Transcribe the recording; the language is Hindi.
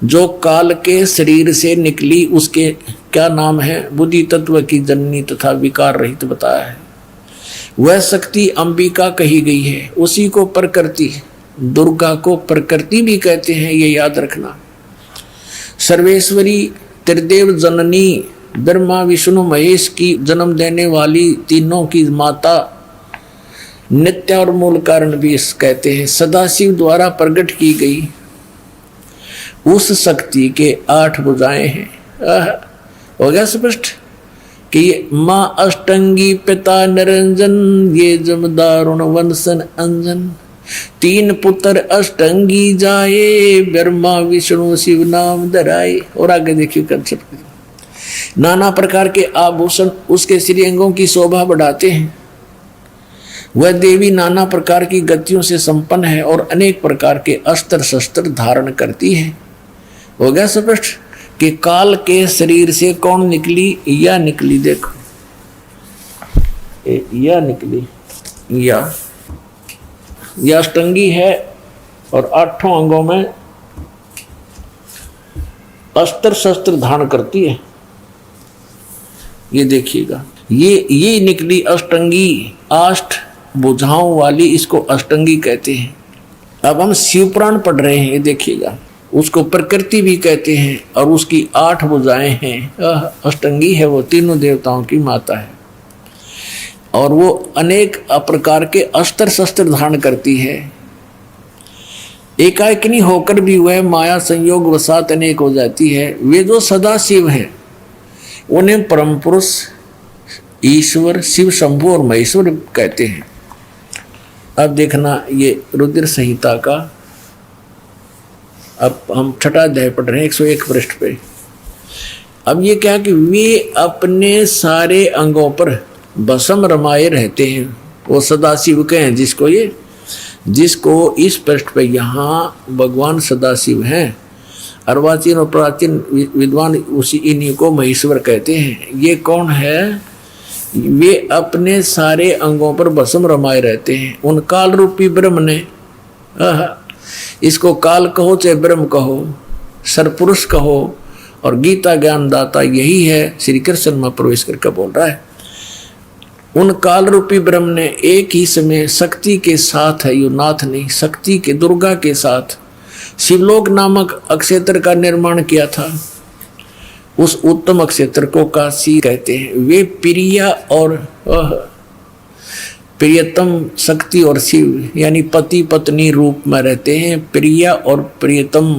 जो काल के शरीर से निकली, उसके क्या नाम है, बुद्धि तत्व की जननी तथा विकार रहित बताया है। वह शक्ति अंबिका कही गई है, उसी को प्रकृति, दुर्गा को प्रकृति भी कहते हैं, ये याद रखना। सर्वेश्वरी त्रिदेव जननी, ब्रह्मा विष्णु महेश की जन्म देने वाली, तीनों की माता, नित्य और मूल कारण भी कहते हैं। सदाशिव द्वारा प्रकट की गई उस शक्ति के 8 भुजाएं हैं। हो गया स्पष्ट कि ये माँ अष्टंगी, पिता निरंजन, ये जमदारुण वंशन अंजन, 3 पुत्र अष्टंगी जाए, ब्रह्मा विष्णु शिव नाम धराए। और आगे देखिए कंसेप्ट, नाना प्रकार के आभूषण उसके श्रीअंगों की शोभा बढ़ाते हैं। वह देवी नाना प्रकार की गतियों से संपन्न है और अनेक प्रकार के अस्त्र शस्त्र धारण करती है। हो गया स्पष्ट कि काल के शरीर से कौन निकली, या निकली, देखो या निकली, या अष्टंगी है और 8 अंगों में अस्त्र शस्त्र धारण करती है। ये देखिएगा, ये निकली अष्टंगी, 8 भुजाओं वाली, इसको अष्टंगी कहते हैं। अब हम शिवपुराण पढ़ रहे हैं, ये देखिएगा, उसको प्रकृति भी कहते हैं और उसकी 8 भुजाएं हैं। अष्टंगी है, वो तीनों देवताओं की माता है और वो अनेक प्रकार के अस्त्र शस्त्र धारण करती है। एकाएकिनी होकर भी वह माया संयोग वसात अनेक हो जाती है। वे जो सदा शिव हैं उन्हें परम पुरुष, ईश्वर, शिव शंभु और महेश्वर कहते हैं। अब देखना, ये रुद्र संहिता का, अब हम 6वां अध्याय पढ़ रहे हैं, 101 पृष्ठ पे। अब ये क्या कि वे अपने सारे अंगों पर भस्म रमाए रहते हैं। वो सदाशिव के हैं, जिसको इस पृष्ठ पे यहाँ भगवान सदाशिव हैं। अर्वाचीन और प्राचीन विद्वान उसी इन्हीं को महेश्वर कहते हैं। ये कौन है? वे अपने सारे अंगों पर भस्म रमाए रहते हैं। उन काल रूपी ब्रह्म ने, इसको काल कहो चाहे ब्रह्म कहो, सरपुरुष कहो, और गीता ज्ञानदाता यही है, श्री कृष्ण में प्रवेश करके बोल रहा है। उन काल रूपी ब्रह्म ने एक ही समय शक्ति के साथ है, यो नाथ नहीं, शक्ति के, दुर्गा के साथ शिवलोक नामक अक्षेत्र का निर्माण किया था। उस उत्तम अक्षेत्र को काशी कहते हैं। वे प्रिया और प्रियतम शक्ति और शिव यानी पति पत्नी रूप में रहते हैं। प्रिया और प्रियतम